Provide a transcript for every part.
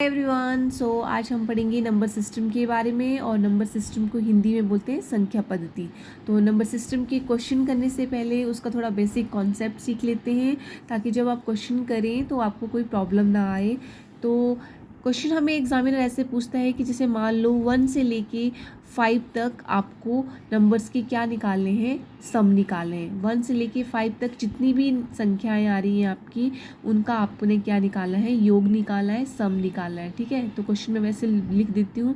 Everyone, आज हम पढ़ेंगे नंबर सिस्टम के बारे में। और नंबर सिस्टम को हिंदी में बोलते हैं संख्या पद्धति। तो नंबर सिस्टम के क्वेश्चन करने से पहले उसका थोड़ा बेसिक कॉन्सेप्ट सीख लेते हैं, ताकि जब आप क्वेश्चन करें तो आपको कोई प्रॉब्लम ना आए। तो क्वेश्चन हमें एग्जामिनर ऐसे पूछता है कि जैसे मान लो 1 से लेके 5 तक आपको नंबर्स के क्या निकालने हैं, सम निकालने हैं। 1 से लेके 5 तक जितनी भी संख्याएं आ रही हैं आपकी, उनका आपने क्या निकालना है, योग निकालना है, सम निकालना है। ठीक है, तो क्वेश्चन में वैसे लिख देती हूँ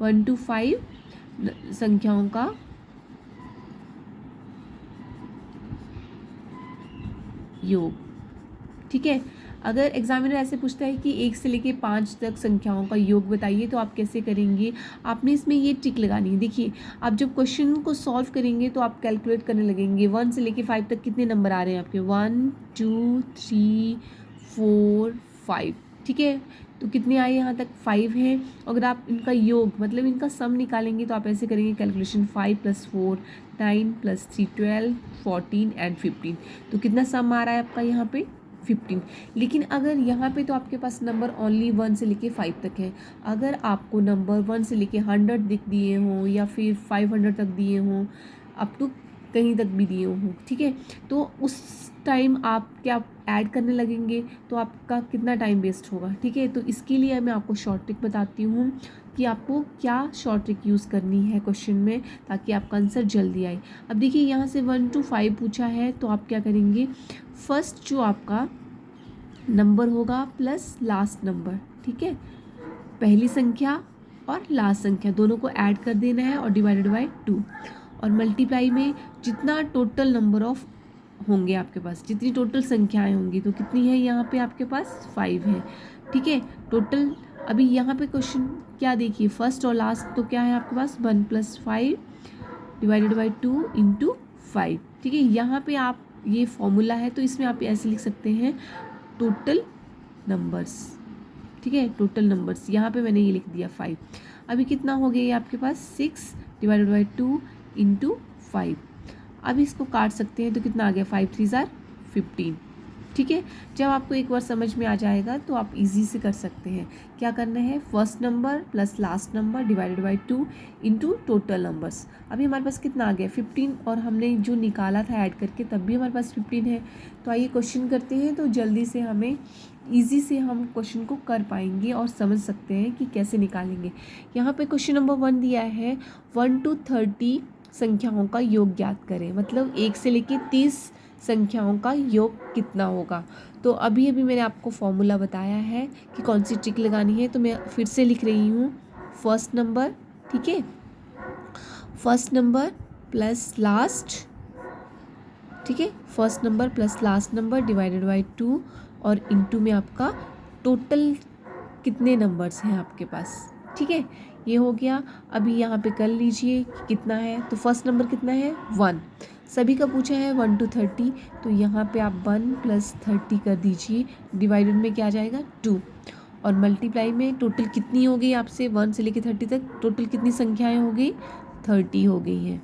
1 to 5 संख्याओं का योग। ठीक है, अगर एग्जामिनर ऐसे पूछता है कि 1 से लेके 5 तक संख्याओं का योग बताइए, तो आप कैसे करेंगे। आपने इसमें ये टिक लगानी है। देखिए, आप जब क्वेश्चन को सॉल्व करेंगे तो आप कैलकुलेट करने लगेंगे 1 से लेके 5 तक कितने नंबर आ रहे हैं आपके, 1 2 3 4 5। ठीक है, तो कितने आए यहाँ तक, 5 हैं। अगर आप इनका योग मतलब इनका सम निकालेंगे तो आप ऐसे करेंगे कैलकुलेशन, 5 + 4 9 + 3 12 14 एंड 15। तो कितना सम आ रहा है आपका यहाँ पे, 15। लेकिन अगर यहाँ पे तो आपके पास नंबर ओनली 1 से लेके 5 तक है। अगर आपको नंबर 1 से लेके 100 दिख दिए हों, या फिर 500 तक दिए हों, अप टू कहीं तक भी दिए हों, ठीक है, तो उस टाइम आप क्या ऐड करने लगेंगे, तो आपका कितना टाइम वेस्ट होगा। ठीक है, तो इसके लिए मैं आपको शॉर्ट ट्रिक बताती हूँ कि आपको क्या शॉर्ट ट्रिक यूज़ करनी है क्वेश्चन में, ताकि आपका आंसर जल्दी आए। अब देखिए, यहाँ से 1 to 5 पूछा है, तो आप क्या करेंगे, फर्स्ट जो आपका नंबर होगा प्लस लास्ट नंबर। ठीक है, पहली संख्या और लास्ट संख्या दोनों को ऐड कर देना है और डिवाइडेड बाय 2, और मल्टीप्लाई में जितना टोटल नंबर ऑफ होंगे आपके पास, जितनी टोटल संख्याएं होंगी, तो कितनी है यहाँ पे आपके पास 5 है। ठीक है, टोटल अभी यहाँ पे क्वेश्चन क्या देखिए, फर्स्ट और लास्ट तो क्या है आपके पास, 1 + 5 डिवाइडेड बाई 2 इंटू 5। ठीक है, यहाँ पे आप ये फॉर्मूला है, तो इसमें आप ऐसे लिख सकते हैं टोटल नंबर्स। ठीक है, टोटल नंबर्स, यहाँ पे मैंने ये लिख दिया 5। अभी कितना हो गया ये आपके पास, 6 डिवाइडेड बाई 2 इंटू 5। अब इसको काट सकते हैं, तो कितना आ गया, 5 3 15। ठीक है, जब आपको एक बार समझ में आ जाएगा तो आप इजी से कर सकते हैं। क्या करना है, first number plus last number divided by 2 into total numbers. अभी हमारे पास कितना आ गया, 15, और हमने जो निकाला था ऐड करके तब भी हमारे पास 15 है। तो आइए क्वेश्चन करते हैं, तो जल्दी से हमें ईजी से हम क्वेश्चन को कर पाएंगे और समझ सकते हैं कि कैसे निकालेंगे। यहाँ पे क्वेश्चन नंबर 1 दिया है, 1 to 30 संख्याओं का योग ज्ञात करें। मतलब 1 से लेके 30 संख्याओं का योग कितना होगा। तो अभी अभी मैंने आपको फॉर्मूला बताया है कि कौन सी ट्रिक लगानी है, तो मैं फिर से लिख रही हूँ, फर्स्ट नंबर, ठीक है, फर्स्ट नंबर प्लस लास्ट, ठीक है, first number plus last number divided by 2, और इनटू में आपका टोटल कितने नंबर्स हैं आपके पास। ठीक है, ये हो गया। अभी यहाँ पे कर लीजिए कि कितना है, तो फर्स्ट नंबर कितना है, 1। सभी का पूछा है 1 to 30, तो यहाँ पे आप 1 + 30 कर दीजिए, डिवाइडेड में क्या आ जाएगा, 2, और मल्टीप्लाई में टोटल कितनी हो गई आपसे 1 से लेकर 30 तक, टोटल कितनी संख्याएं हो गई, 30 हो गई हैं।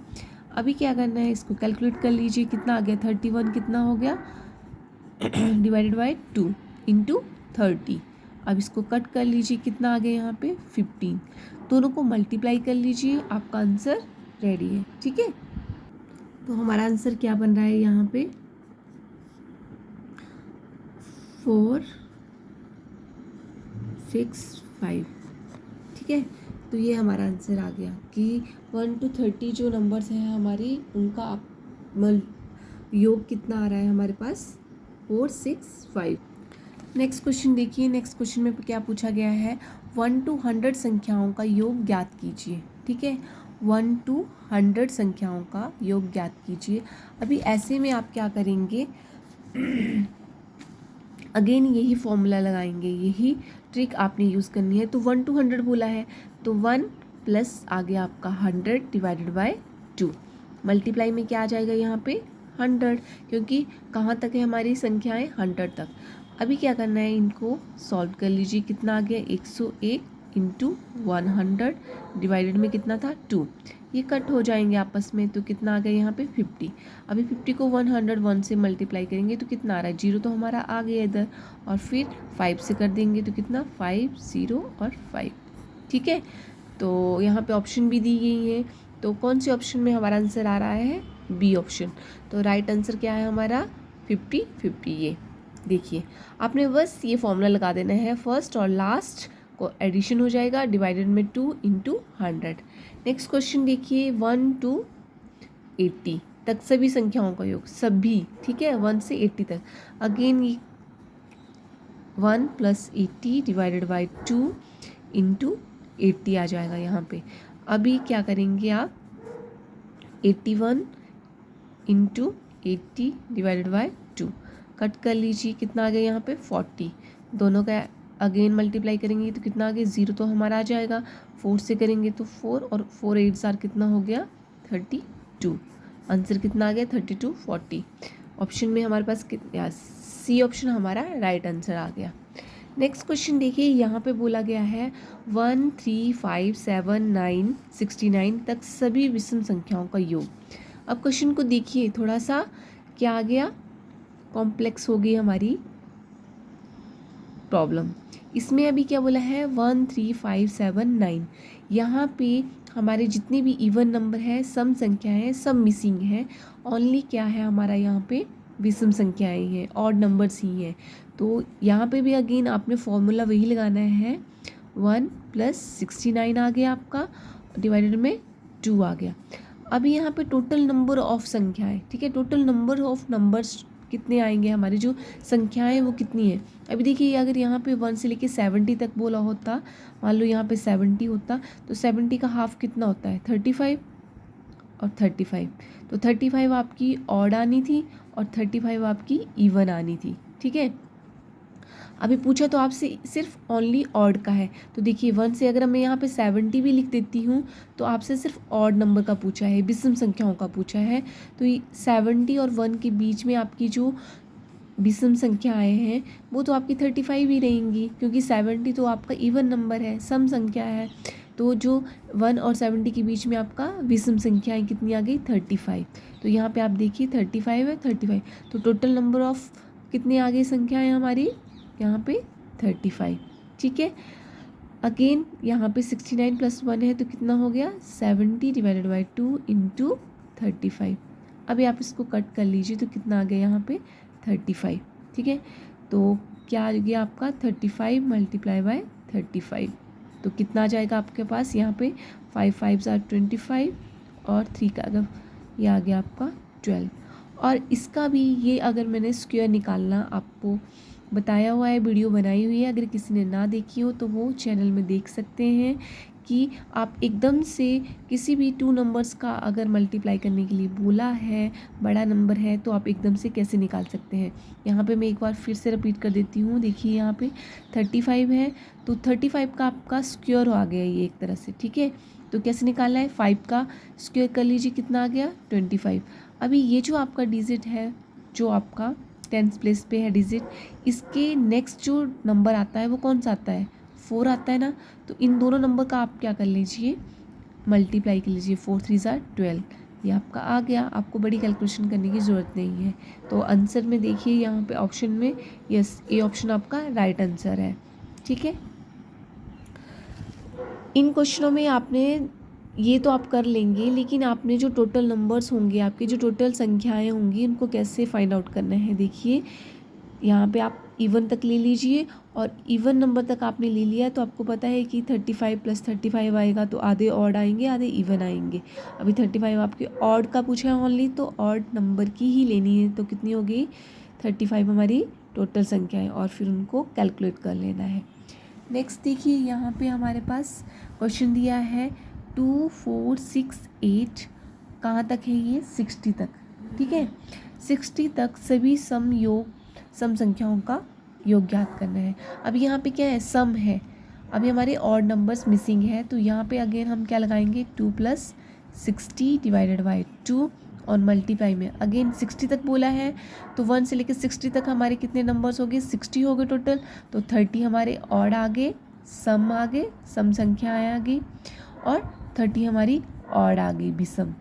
अभी क्या करना है, इसको कैलकुलेट कर लीजिए, कितना आ गया, 31 कितना हो गया, डिवाइडेड बाई 2 इंटू 30। अब इसको कट कर लीजिए, कितना आ गया यहाँ पे, 15। दोनों को मल्टीप्लाई कर लीजिए, आपका आंसर रेडी है। ठीक है, तो हमारा आंसर क्या बन रहा है यहाँ पे, 4 6 5। ठीक है, तो ये हमारा आंसर आ गया कि 1 to 30 जो नंबर्स हैं हमारी, उनका योग कितना आ रहा है हमारे पास, 4 6 5। नेक्स्ट क्वेश्चन देखिए, नेक्स्ट क्वेश्चन में क्या पूछा गया है, 1 to 100 संख्याओं का योग ज्ञात कीजिए। ठीक है, 1 to 100 संख्याओं का योग ज्ञात कीजिए। अभी ऐसे में आप क्या करेंगे, अगेन यही फॉर्मूला लगाएंगे, यही ट्रिक आपने यूज़ करनी है। तो 1 to 100 बोला है, तो 1 प्लस आ गया आपका 100 डिवाइडेड बाय 2, मल्टीप्लाई में क्या आ जाएगा यहाँ पे, 100, क्योंकि कहाँ तक है हमारी संख्याएं, 100 तक। अभी क्या करना है, इनको सॉल्व कर लीजिए, कितना आ गया, 101 इंटू 100 डिवाइडेड में कितना था, 2। ये कट हो जाएंगे आपस में, तो कितना आ गया यहाँ पे 50। अभी 50 को 101 से मल्टीप्लाई करेंगे तो कितना आ रहा है, 0 तो हमारा आ गया इधर, और फिर 5 से कर देंगे तो कितना 5 0 और 5। ठीक है, तो यहाँ पे ऑप्शन भी दी गई है, तो कौन से ऑप्शन में हमारा आंसर आ रहा है, बी ऑप्शन। तो राइट आंसर क्या है हमारा 50 50। ये देखिए, आपने बस ये फॉर्मूला लगा देना है, फर्स्ट और लास्ट को एडिशन हो जाएगा, डिवाइडेड में 2 × 100। नेक्स्ट क्वेश्चन देखिए, 1 to 80 तक सभी संख्याओं का योग, सभी, ठीक है, 1 से 80 तक। अगेन ये 1 + 80 डिवाइडेड बाई 2 × 80 आ जाएगा यहाँ पे। अभी क्या करेंगे आप, 81 × 80 डिवाइडेड बाई 2 कट कर लीजिए, कितना आ गया यहाँ पे 40। दोनों का अगेन मल्टीप्लाई करेंगे तो कितना आ गया, 0 तो हमारा आ जाएगा, 4 से करेंगे तो 4, और 4 8 4 कितना हो गया 32। आंसर कितना आ गया 32 40। ऑप्शन में हमारे पास कितना, सी ऑप्शन हमारा राइट आंसर आ गया। नेक्स्ट क्वेश्चन देखिए, यहाँ पे बोला गया है 1 3 5 7 9 69 तक सभी विषम संख्याओं का योग। अब क्वेश्चन को देखिए, थोड़ा सा क्या आ गया, कॉम्प्लेक्स हो गई हमारी प्रॉब्लम। इसमें अभी क्या बोला है 1 3 5 7 9, यहाँ पे हमारे जितने भी इवन नंबर है, सम संख्याएं हैं, सब मिसिंग है। ओनली क्या है हमारा यहाँ पे विषम संख्याएं हैं, ऑड नंबर्स ही हैं। तो यहाँ पे भी अगेन आपने फॉर्मूला वही लगाना है, 1 + 69 आ गया आपका, डिवाइडेड में 2 आ गया। अभी यहाँ पे टोटल नंबर ऑफ संख्याएं, ठीक है, टोटल नंबर ऑफ नंबर्स कितने आएंगे, हमारी जो संख्याएं वो कितनी है। अभी देखिए, अगर यहाँ पे 1 से लेके 70 तक बोला होता, मान लो यहाँ पे 70 होता, तो 70 का हाफ कितना होता है 35 और 35, तो 35 आपकी ऑड आनी थी और 35 आपकी इवन आनी थी। ठीक है, अभी पूछा तो आपसे सिर्फ ओनली ऑड का है, तो देखिए 1 से अगर मैं यहाँ पे 70 भी लिख देती हूँ तो आपसे सिर्फ ऑड नंबर का पूछा है, विषम संख्याओं का पूछा है। तो 70 और 1 के बीच में आपकी जो विषम संख्याएं हैं वो तो आपकी 35 ही रहेंगी, क्योंकि 70 तो आपका इवन नंबर है, सम संख्या है। तो जो 1 और 70 के बीच में आपका विषम संख्याएं कितनी आ गई 35। तो यहाँ पे आप देखिए 35 है, 35, तो टोटल नंबर ऑफ कितनी आ गई संख्याएं हमारी यहाँ पे 35। ठीक है, अगेन यहाँ पे 69 + 1 है तो कितना हो गया 70 डिवाइडेड बाई 2 × 35। अभी आप इसको कट कर लीजिए तो कितना आ गया यहाँ पे 35। ठीक है, तो क्या आ गया आपका 35 × 35, तो कितना आ जाएगा आपके पास यहाँ पे 5 5 = 25 और 3 का अगर ये आ गया आपका 12। और इसका भी ये अगर मैंने स्क्वायर निकालना आपको बताया हुआ है, वीडियो बनाई हुई है, अगर किसी ने ना देखी हो तो वो चैनल में देख सकते हैं कि आप एकदम से किसी भी 2 नंबर्स का अगर मल्टीप्लाई करने के लिए बोला है, बड़ा नंबर है, तो आप एकदम से कैसे निकाल सकते हैं। यहाँ पे मैं एक बार फिर से रिपीट कर देती हूँ, देखिए यहाँ पे 35 है, तो 35 का आपका स्क्वायर आ गया ये एक तरह से। ठीक है, तो कैसे निकालना है, 5 का स्क्वायर कर लीजिए, कितना आ गया 25। अभी ये जो आपका डिजिट है, जो आपका 10th प्लेस पे है डिजिट, इसके नेक्स्ट जो नंबर आता है वो कौन सा आता है 4 आता है ना। तो इन दोनों नंबर का आप क्या कर लीजिए, मल्टीप्लाई कर लीजिए, 4 3 = 12, ये आपका आ गया। आपको बड़ी कैलकुलेशन करने की ज़रूरत नहीं है। तो आंसर में देखिए यहाँ पे ऑप्शन में यस, ए ऑप्शन आपका राइट आंसर है। ठीक है, इन क्वेश्चनों में आपने ये तो आप कर लेंगे, लेकिन आपने जो टोटल नंबर्स होंगे, आपकी जो टोटल संख्याएं होंगी, उनको कैसे फाइंड आउट करना है। देखिए यहाँ पे आप इवन तक ले लीजिए, और इवन नंबर तक आपने ले लिया तो आपको पता है कि 35 + 35 आएगा, तो आधे ऑड आएंगे आधे इवन आएंगे। अभी 35 आपके ऑड का पूछा है ओनली, तो ऑड नंबर की ही लेनी है, तो कितनी हो गई 35 हमारी टोटल संख्या है, और फिर उनको कैलकुलेट कर लेना है। नेक्स्ट देखिए, यहाँ पे हमारे पास क्वेश्चन दिया है 2 4 6 8, कहाँ तक है ये 60 तक। ठीक है, 60 तक सभी सम संख्याओं का योग ज्ञात करना है। अब यहाँ पे क्या है, सम है, अभी हमारे ऑड नंबर्स मिसिंग है, तो यहाँ पे अगेन हम क्या लगाएंगे 2 + 60 डिवाइडेड बाई 2 और मल्टीप्लाई में अगेन 60 तक बोला है, तो 1 से लेकर 60 तक हमारे कितने नंबर्स हो गए 60 हो गए टोटल। तो 30 हमारे ऑड आ गए, सम आ गए, सम संख्याएँ आ गई, और 30 हमारी ऑड आ गई विषम।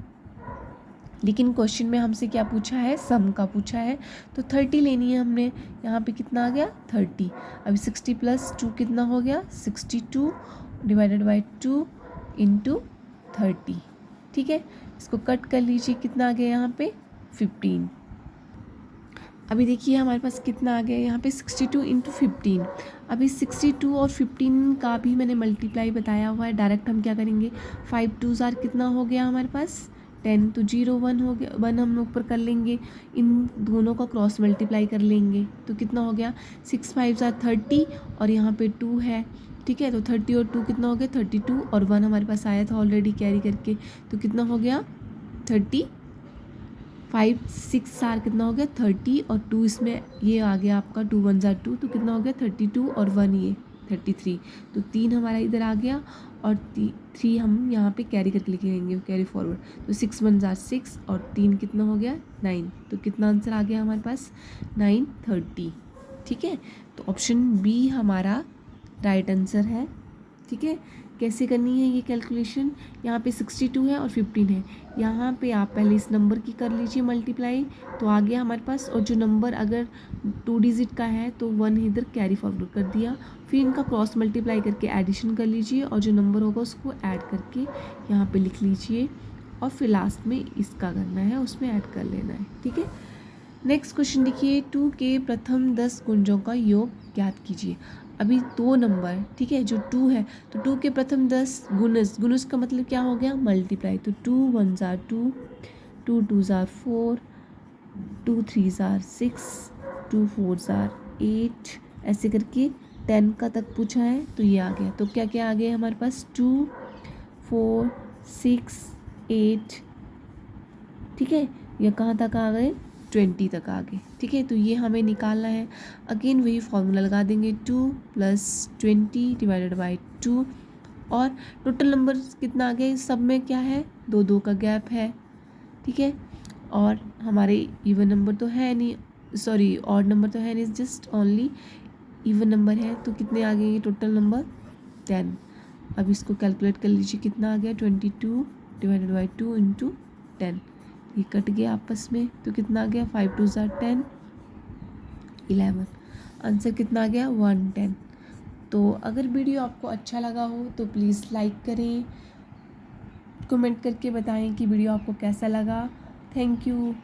लेकिन क्वेश्चन में हमसे क्या पूछा है, सम का पूछा है, तो 30 लेनी है हमने। यहाँ पे कितना आ गया 30। अभी 60 प्लस 2 कितना हो गया 62 डिवाइडेड बाई 2 इंटू 30। ठीक है, इसको कट कर लीजिए, कितना आ गया यहाँ पे 15। अभी देखिए हमारे पास कितना आ गया यहाँ पे 62 इंटू 15। अभी 62 और 15 का भी मैंने मल्टीप्लाई बताया हुआ है। डायरेक्ट हम क्या करेंगे, 5 2 जार कितना हो गया हमारे पास 10, तो 0 1 हो गया, 1 हम ऊपर कर लेंगे, इन दोनों का क्रॉस मल्टीप्लाई कर लेंगे तो कितना हो गया 6 5 जार 30 और यहाँ पे 2 है। ठीक है, तो 30 और 2 कितना हो गया 32 और 1 हमारे पास आया था ऑलरेडी कैरी करके, तो कितना हो गया 30 5 6 सार कितना हो गया 30 और 2 इसमें ये आ गया आपका 2 1 जार 2, तो कितना हो गया 32 और 1 ये 33, तो 3 हमारा इधर आ गया और 3 हम यहाँ पे कैरी करके लिखेंगे, कैरी फॉरवर्ड, तो 6 1 जार 6 और 3 कितना हो गया 9, तो कितना आंसर आ गया हमारे पास 930। ठीक है, तो ऑप्शन बी हमारा राइट आंसर है। ठीक है, कैसे करनी है ये कैलकुलेशन, यहाँ पे 62 है और 15 है, यहाँ पे आप पहले इस नंबर की कर लीजिए मल्टीप्लाई, तो आ गया हमारे पास, और जो नंबर अगर 2 डिजिट का है तो 1 इधर कैरी फॉरवर्ड कर दिया, फिर इनका क्रॉस मल्टीप्लाई करके एडिशन कर लीजिए और जो नंबर होगा उसको ऐड करके यहाँ पे लिख लीजिए और फिर लास्ट में इसका करना है, उसमें ऐड कर लेना है। ठीक है, नेक्स्ट क्वेश्चन देखिए, 2 के प्रथम 10 गुंजों का योग ज्ञात कीजिए। अभी 2 नंबर, ठीक है, जो 2 है तो 2 के प्रथम 10 गुणज, गुणज का मतलब क्या हो गया मल्टीप्लाई, तो 2 1 जार 2, 2 2 जार 4, 2 3 जार 6, 2 4 जार 8, ऐसे करके 10 का तक पूछा है तो ये आ गया। तो क्या क्या आ गया हमारे पास 2 4 6 8, ठीक है, ये कहाँ तक आ गए 20 तक आ गए। ठीक है, तो ये हमें निकालना है, अगेन वही फॉर्मूला लगा देंगे 2 + 20 डिवाइडेड बाई 2, और टोटल नंबर कितना आ गया, सब में क्या है 2 2 का गैप है। ठीक है, और हमारे इवन नंबर तो है नहीं, सॉरी ऑड नंबर तो है नहीं, जस्ट ओनली इवन नंबर है, तो कितने आ गए ये टोटल नंबर 10। अब इसको कैलकुलेट कर लीजिए, कितना आ गया 22 डिवाइडेड बाई 2 इंटू 10, ये कट गया आपस में, तो कितना आ गया 5 2 जार 10 11, आंसर कितना आ गया 110। तो अगर वीडियो आपको अच्छा लगा हो तो प्लीज़ लाइक करें, कमेंट करके बताएं कि वीडियो आपको कैसा लगा। Thank you.